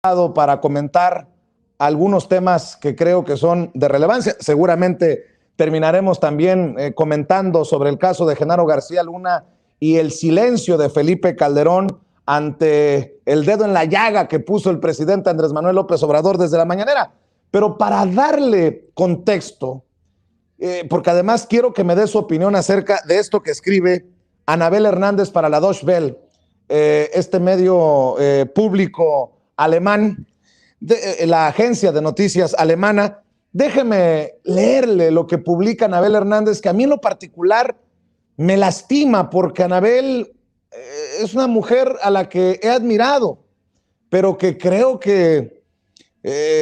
para comentar algunos temas que creo que son de relevancia. Seguramente terminaremos también comentando sobre el caso de Genaro García Luna y el silencio de Felipe Calderón ante el dedo en la llaga que puso el presidente Andrés Manuel López Obrador desde la mañanera. Pero para darle contexto, porque además quiero que me dé su opinión acerca de esto que escribe Anabel Hernández para la Deutsche Welle, este medio público alemán, la agencia de noticias alemana. Déjeme leerle lo que publica Anabel Hernández, que a mí en lo particular me lastima, porque Anabel es una mujer a la que he admirado, pero que creo que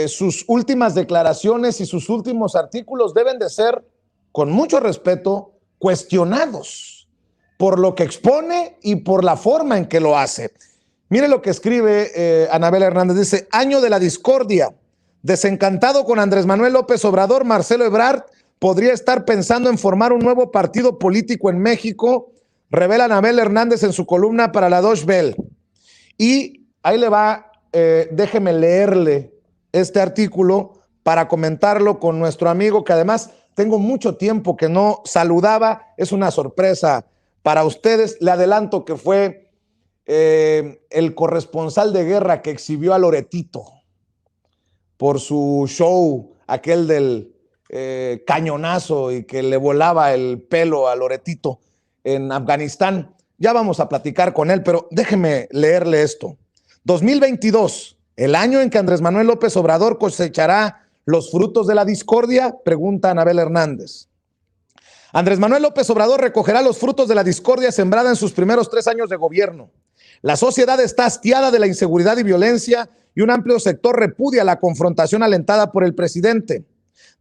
sus últimas declaraciones y sus últimos artículos deben de ser, con mucho respeto, cuestionados por lo que expone y por la forma en que lo hace. Mire lo que escribe Anabel Hernández. Dice: año de la discordia. Desencantado con Andrés Manuel López Obrador, Marcelo Ebrard podría estar pensando en formar un nuevo partido político en México, revela Anabel Hernández en su columna para la Deutsche Welle. Y ahí le va, déjeme leerle este artículo para comentarlo con nuestro amigo, que además tengo mucho tiempo que no saludaba. Es una sorpresa para ustedes. Le adelanto que fue el corresponsal de guerra que exhibió a Loretito por su show, aquel del cañonazo, y que le volaba el pelo a Loretito en Afganistán. Ya vamos a platicar con él, pero déjeme leerle esto. 2022, el año en que Andrés Manuel López Obrador cosechará los frutos de la discordia, pregunta Anabel Hernández. Andrés Manuel López Obrador recogerá los frutos de la discordia sembrada en sus primeros 3 años de gobierno. La sociedad está hastiada de la inseguridad y violencia, y un amplio sector repudia la confrontación alentada por el presidente.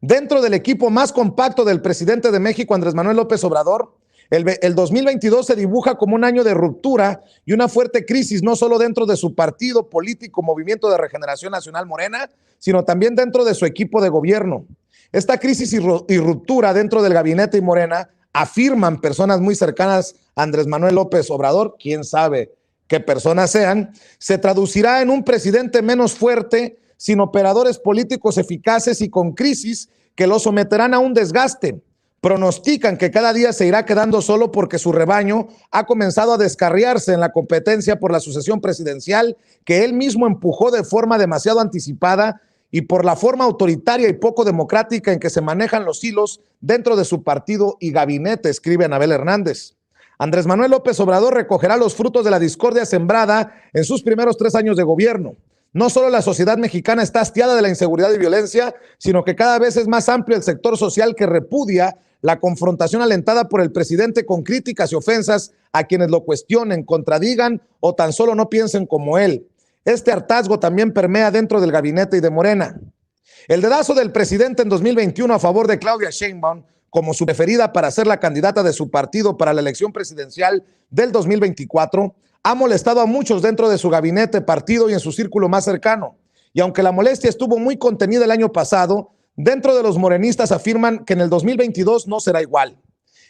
Dentro del equipo más compacto del presidente de México, Andrés Manuel López Obrador, el 2022 se dibuja como un año de ruptura y una fuerte crisis, no solo dentro de su partido político, Movimiento de Regeneración Nacional Morena, sino también dentro de su equipo de gobierno. Esta crisis y ruptura dentro del gabinete y Morena, afirman personas muy cercanas a Andrés Manuel López Obrador, quién sabe qué personas sean, se traducirá en un presidente menos fuerte, sin operadores políticos eficaces y con crisis que lo someterán a un desgaste. Pronostican que cada día se irá quedando solo porque su rebaño ha comenzado a descarriarse en la competencia por la sucesión presidencial que él mismo empujó de forma demasiado anticipada, y por la forma autoritaria y poco democrática en que se manejan los hilos dentro de su partido y gabinete, escribe Anabel Hernández. Andrés Manuel López Obrador recogerá los frutos de la discordia sembrada en sus primeros 3 años de gobierno. No solo la sociedad mexicana está hastiada de la inseguridad y violencia, sino que cada vez es más amplio el sector social que repudia la confrontación alentada por el presidente con críticas y ofensas a quienes lo cuestionen, contradigan o tan solo no piensen como él. Este hartazgo también permea dentro del gabinete y de Morena. El dedazo del presidente en 2021 a favor de Claudia Sheinbaum como su preferida para ser la candidata de su partido para la elección presidencial del 2024 ha molestado a muchos dentro de su gabinete, partido y en su círculo más cercano. Y aunque la molestia estuvo muy contenida el año pasado, dentro de los morenistas afirman que en el 2022 no será igual.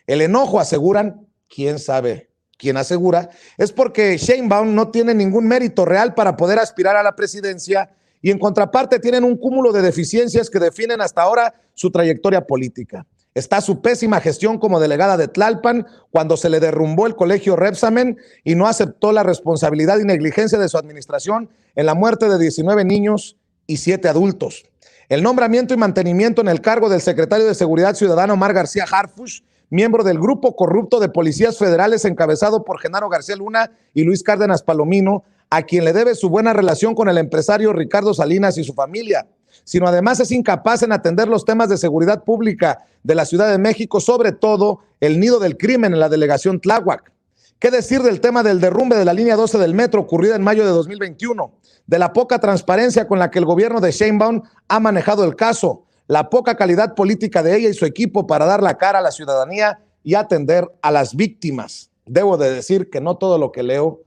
El enojo, aseguran, quién sabe quién asegura, es porque Sheinbaum no tiene ningún mérito real para poder aspirar a la presidencia, y en contraparte tienen un cúmulo de deficiencias que definen hasta ahora su trayectoria política. Está su pésima gestión como delegada de Tlalpan, cuando se le derrumbó el colegio Repsamen y no aceptó la responsabilidad y negligencia de su administración en la muerte de 19 niños y 7 adultos. El nombramiento y mantenimiento en el cargo del secretario de Seguridad Ciudadana, Omar García Harfuch, miembro del grupo corrupto de policías federales encabezado por Genaro García Luna y Luis Cárdenas Palomino, a quien le debe su buena relación con el empresario Ricardo Salinas y su familia, sino además es incapaz en atender los temas de seguridad pública de la Ciudad de México, sobre todo el nido del crimen en la delegación Tláhuac. ¿Qué decir del tema del derrumbe de la línea 12 del metro ocurrida en mayo de 2021? De la poca transparencia con la que el gobierno de Sheinbaum ha manejado el caso, la poca calidad política de ella y su equipo para dar la cara a la ciudadanía y atender a las víctimas. Debo de decir que no todo lo que leo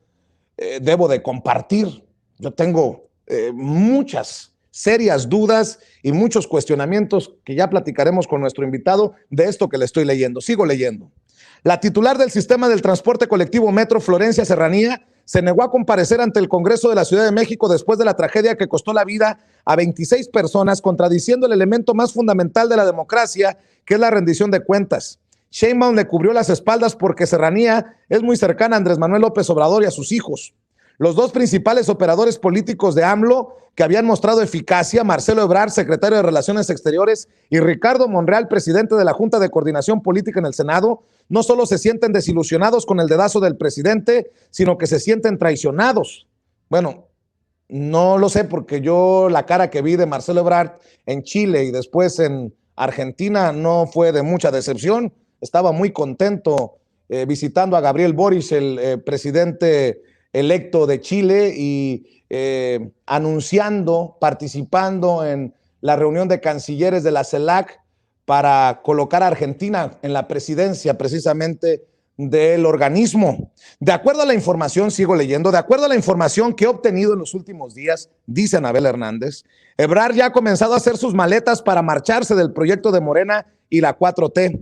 debo de compartir. Yo tengo muchas serias dudas y muchos cuestionamientos que ya platicaremos con nuestro invitado de esto que le estoy leyendo. Sigo leyendo. La titular del sistema del transporte colectivo Metro, Florencia Serranía, se negó a comparecer ante el Congreso de la Ciudad de México después de la tragedia que costó la vida a 26 personas, contradiciendo el elemento más fundamental de la democracia, que es la rendición de cuentas. Sheinbaum le cubrió las espaldas porque Serranía es muy cercana a Andrés Manuel López Obrador y a sus hijos. Los dos principales operadores políticos de AMLO que habían mostrado eficacia, Marcelo Ebrard, secretario de Relaciones Exteriores, y Ricardo Monreal, presidente de la Junta de Coordinación Política en el Senado, no solo se sienten desilusionados con el dedazo del presidente, sino que se sienten traicionados. Bueno, no lo sé porque yo la cara que vi de Marcelo Ebrard en Chile y después en Argentina no fue de mucha decepción. Estaba muy contento visitando a Gabriel Boric, el presidente electo de Chile, y anunciando, participando en la reunión de cancilleres de la CELAC para colocar a Argentina en la presidencia precisamente del organismo. De acuerdo a la información, sigo leyendo, de acuerdo a la información que he obtenido en los últimos días, dice Anabel Hernández, Ebrard ya ha comenzado a hacer sus maletas para marcharse del proyecto de Morena y la 4T.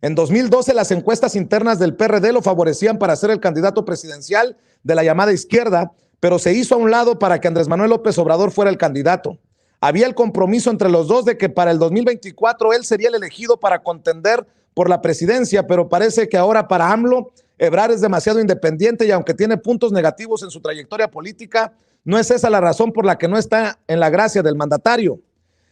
En 2012 las encuestas internas del PRD lo favorecían para ser el candidato presidencial de la llamada izquierda, pero se hizo a un lado para que Andrés Manuel López Obrador fuera el candidato. Había el compromiso entre los dos de que para el 2024 él sería el elegido para contender por la presidencia, pero parece que ahora para AMLO, Ebrard es demasiado independiente y aunque tiene puntos negativos en su trayectoria política, no es esa la razón por la que no está en la gracia del mandatario.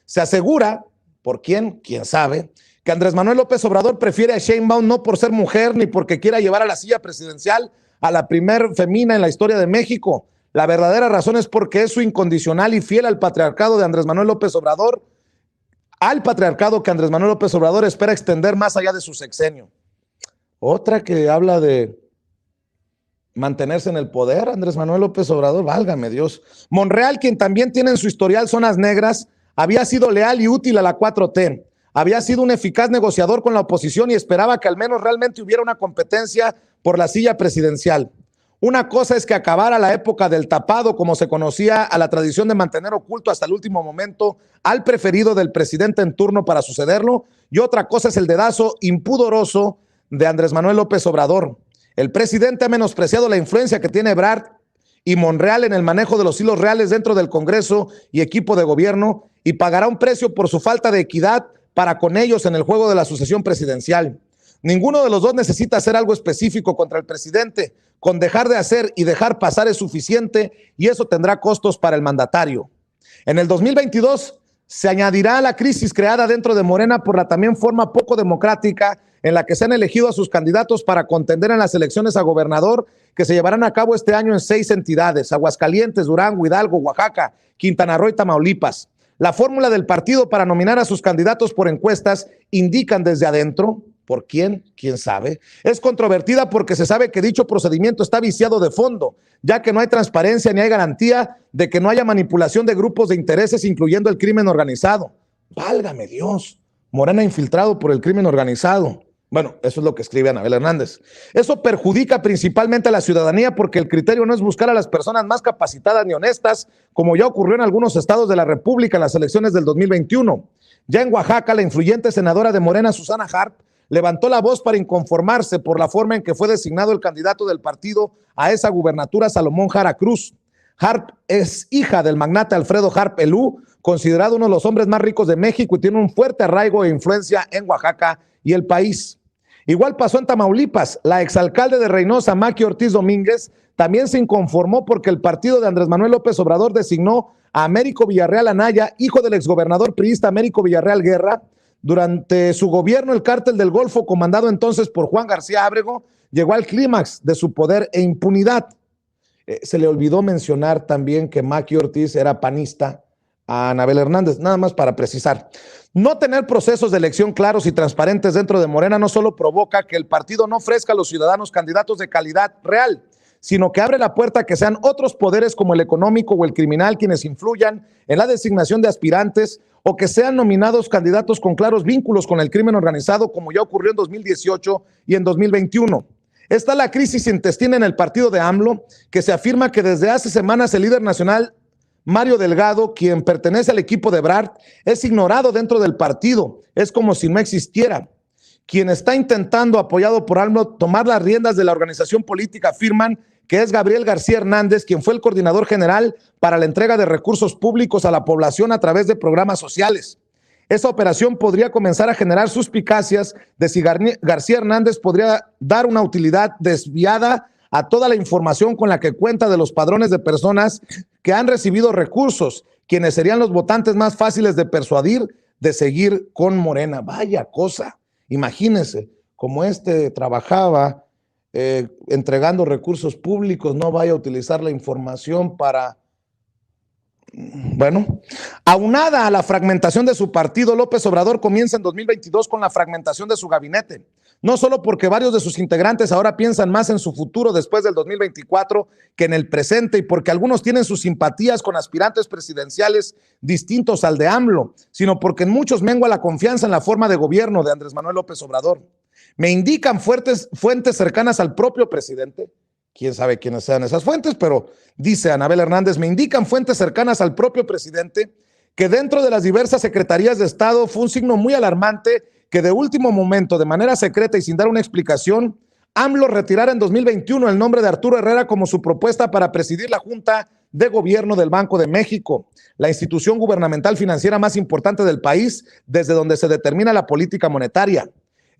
Se asegura, ¿por quién? ¿Quién sabe?, que Andrés Manuel López Obrador prefiere a Sheinbaum no por ser mujer ni porque quiera llevar a la silla presidencial a la primer femina en la historia de México. La verdadera razón es porque es su incondicional y fiel al patriarcado de Andrés Manuel López Obrador, al patriarcado que Andrés Manuel López Obrador espera extender más allá de su sexenio. Otra que habla de mantenerse en el poder, Andrés Manuel López Obrador, válgame Dios. Monreal, quien también tiene en su historial zonas negras, había sido leal y útil a la 4T. Había sido un eficaz negociador con la oposición y esperaba que al menos realmente hubiera una competencia por la silla presidencial. Una cosa es que acabara la época del tapado, como se conocía a la tradición de mantener oculto hasta el último momento al preferido del presidente en turno para sucederlo, y otra cosa es el dedazo impudoroso de Andrés Manuel López Obrador. El presidente ha menospreciado la influencia que tiene Ebrard y Monreal en el manejo de los hilos reales dentro del Congreso y equipo de gobierno, y pagará un precio por su falta de equidad para con ellos en el juego de la sucesión presidencial. Ninguno de los dos necesita hacer algo específico contra el presidente. Con dejar de hacer y dejar pasar es suficiente y eso tendrá costos para el mandatario. En el 2022 se añadirá a la crisis creada dentro de Morena por la también forma poco democrática en la que se han elegido a sus candidatos para contender en las elecciones a gobernador que se llevarán a cabo este año en 6 entidades: Aguascalientes, Durango, Hidalgo, Oaxaca, Quintana Roo y Tamaulipas. La fórmula del partido para nominar a sus candidatos por encuestas indican desde adentro, ¿por quién? ¿Quién sabe? Es controvertida porque se sabe que dicho procedimiento está viciado de fondo, ya que no hay transparencia ni hay garantía de que no haya manipulación de grupos de intereses, incluyendo el crimen organizado. Válgame Dios, Morena infiltrado por el crimen organizado. Bueno, eso es lo que escribe Anabel Hernández. Eso perjudica principalmente a la ciudadanía porque el criterio no es buscar a las personas más capacitadas ni honestas, como ya ocurrió en algunos estados de la República en las elecciones del 2021. Ya en Oaxaca, la influyente senadora de Morena, Susana Harp, levantó la voz para inconformarse por la forma en que fue designado el candidato del partido a esa gubernatura, Salomón Jara Cruz. Harp es hija del magnate Alfredo Harp Elú, considerado uno de los hombres más ricos de México y tiene un fuerte arraigo e influencia en Oaxaca y el país. Igual pasó en Tamaulipas. La exalcalde de Reynosa, Maqui Ortiz Domínguez, también se inconformó porque el partido de Andrés Manuel López Obrador designó a Américo Villarreal Anaya, hijo del exgobernador priista Américo Villarreal Guerra. Durante su gobierno, el cártel del Golfo, comandado entonces por Juan García Ábrego, llegó al clímax de su poder e impunidad. Se le olvidó mencionar también que Maqui Ortiz era panista a Anabel Hernández, nada más para precisar. No tener procesos de elección claros y transparentes dentro de Morena no solo provoca que el partido no ofrezca a los ciudadanos candidatos de calidad real, sino que abre la puerta a que sean otros poderes como el económico o el criminal quienes influyan en la designación de aspirantes o que sean nominados candidatos con claros vínculos con el crimen organizado, como ya ocurrió en 2018 y en 2021. Está la crisis intestina en el partido de AMLO, que se afirma que desde hace semanas el líder nacional Mario Delgado, quien pertenece al equipo de Ebrard, es ignorado dentro del partido, es como si no existiera. Quien está intentando, apoyado por AMLO, tomar las riendas de la organización política, afirman que es Gabriel García Hernández, quien fue el coordinador general para la entrega de recursos públicos a la población a través de programas sociales. Esa operación podría comenzar a generar suspicacias de si García Hernández podría dar una utilidad desviada a toda la información con la que cuenta de los padrones de personas que han recibido recursos, quienes serían los votantes más fáciles de persuadir de seguir con Morena. Vaya cosa, imagínense, como trabajaba entregando recursos públicos, no vaya a utilizar la información para... Bueno, aunada a la fragmentación de su partido, López Obrador comienza en 2022 con la fragmentación de su gabinete. No solo porque varios de sus integrantes ahora piensan más en su futuro después del 2024 que en el presente y porque algunos tienen sus simpatías con aspirantes presidenciales distintos al de AMLO, sino porque en muchos mengua la confianza en la forma de gobierno de Andrés Manuel López Obrador. Me indican fuentes cercanas al propio presidente. Quién sabe quiénes sean esas fuentes, pero dice Anabel Hernández, me indican fuentes cercanas al propio presidente que dentro de las diversas secretarías de Estado fue un signo muy alarmante que de último momento, de manera secreta y sin dar una explicación, AMLO retirara en 2021 el nombre de Arturo Herrera como su propuesta para presidir la Junta de Gobierno del Banco de México, la institución gubernamental financiera más importante del país, desde donde se determina la política monetaria.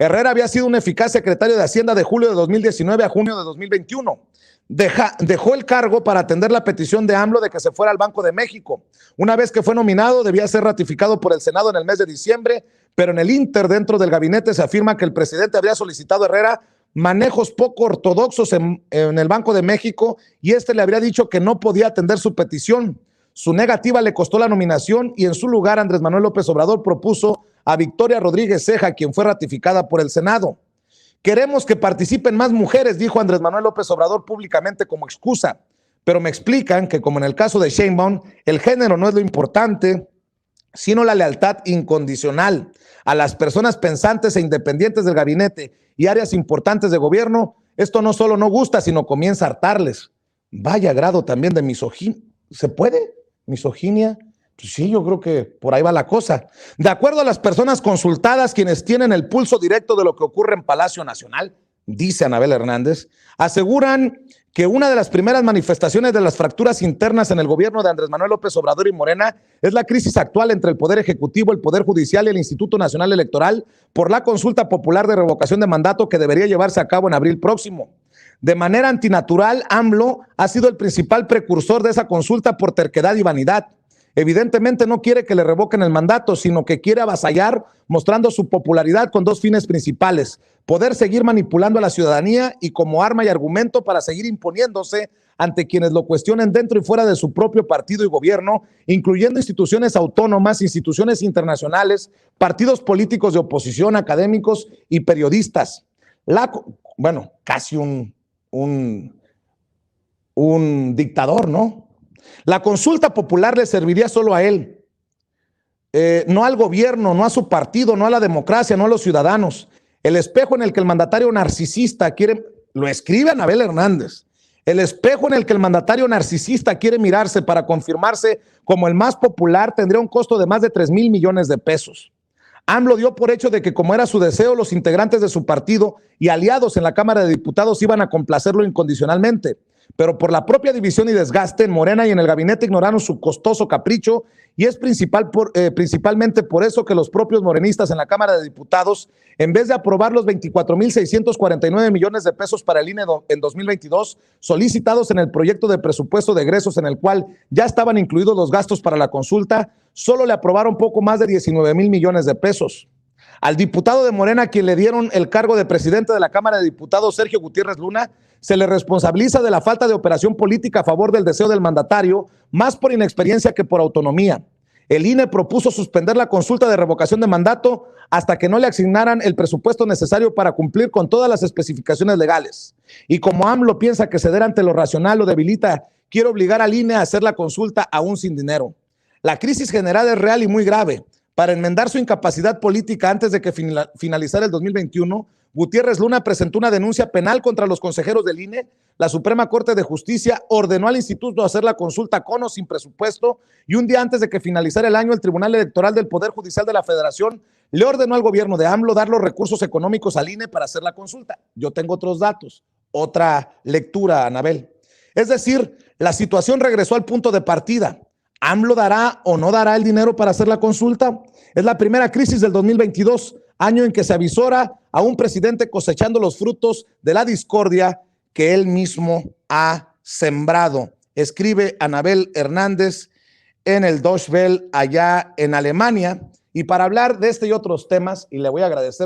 Herrera había sido un eficaz secretario de Hacienda de julio de 2019 a junio de 2021. Dejó el cargo para atender la petición de AMLO de que se fuera al Banco de México. Una vez que fue nominado, debía ser ratificado por el Senado en el mes de diciembre, pero en el ínter dentro del gabinete se afirma que el presidente habría solicitado a Herrera manejos poco ortodoxos en el Banco de México y le habría dicho que no podía atender su petición. Su negativa le costó la nominación y en su lugar Andrés Manuel López Obrador propuso a Victoria Rodríguez Ceja, quien fue ratificada por el Senado. Queremos que participen más mujeres, dijo Andrés Manuel López Obrador públicamente como excusa, pero me explican que como en el caso de Sheinbaum, el género no es lo importante, sino la lealtad incondicional a las personas pensantes e independientes del gabinete y áreas importantes de gobierno. Esto no solo no gusta, sino comienza a hartarles. Vaya grado también de misoginia. ¿Se puede? ¿Misoginia? Pues sí, yo creo que por ahí va la cosa. De acuerdo a las personas consultadas, quienes tienen el pulso directo de lo que ocurre en Palacio Nacional, dice Anabel Hernández, aseguran que una de las primeras manifestaciones de las fracturas internas en el gobierno de Andrés Manuel López Obrador y Morena es la crisis actual entre el Poder Ejecutivo, el Poder Judicial y el Instituto Nacional Electoral por la consulta popular de revocación de mandato que debería llevarse a cabo en abril próximo. De manera antinatural, AMLO ha sido el principal precursor de esa consulta por terquedad y vanidad. Evidentemente no quiere que le revoquen el mandato, sino que quiere avasallar, mostrando su popularidad con dos fines principales: poder seguir manipulando a la ciudadanía y como arma y argumento para seguir imponiéndose ante quienes lo cuestionen dentro y fuera de su propio partido y gobierno, incluyendo instituciones autónomas, instituciones internacionales, partidos políticos de oposición, académicos y periodistas. Casi un dictador, ¿no? La consulta popular le serviría solo a él, no al gobierno, no a su partido, no a la democracia, no a los ciudadanos. El espejo en el que el mandatario narcisista quiere, lo escribe Anabel Hernández, el espejo en el que el mandatario narcisista quiere mirarse para confirmarse como el más popular tendría un costo de más de 3,000 millones de pesos. AMLO dio por hecho de que, como era su deseo, los integrantes de su partido y aliados en la Cámara de Diputados iban a complacerlo incondicionalmente. Pero por la propia división y desgaste en Morena y en el gabinete ignoraron su costoso capricho y es principalmente por eso que los propios morenistas en la Cámara de Diputados, en vez de aprobar los 24,649 millones de pesos para el INE en 2022, solicitados en el proyecto de presupuesto de egresos en el cual ya estaban incluidos los gastos para la consulta, solo le aprobaron poco más de 19,000 millones de pesos. Al diputado de Morena, a quien le dieron el cargo de presidente de la Cámara de Diputados, Sergio Gutiérrez Luna, se le responsabiliza de la falta de operación política a favor del deseo del mandatario, más por inexperiencia que por autonomía. El INE propuso suspender la consulta de revocación de mandato hasta que no le asignaran el presupuesto necesario para cumplir con todas las especificaciones legales. Y como AMLO piensa que ceder ante lo racional lo debilita, quiere obligar al INE a hacer la consulta aún sin dinero. La crisis general es real y muy grave. Para enmendar su incapacidad política antes de que finalizara el 2021, Gutiérrez Luna presentó una denuncia penal contra los consejeros del INE. La Suprema Corte de Justicia ordenó al instituto hacer la consulta con o sin presupuesto y un día antes de que finalizara el año, el Tribunal Electoral del Poder Judicial de la Federación le ordenó al gobierno de AMLO dar los recursos económicos al INE para hacer la consulta. Yo tengo otros datos, otra lectura, Anabel. Es decir, la situación regresó al punto de partida. ¿AMLO dará o no dará el dinero para hacer la consulta? Es la primera crisis del 2022, año en que se avisora a un presidente cosechando los frutos de la discordia que él mismo ha sembrado. Escribe Anabel Hernández en el Deutsche Welle allá en Alemania. Y para hablar de este y otros temas, y le voy a agradecer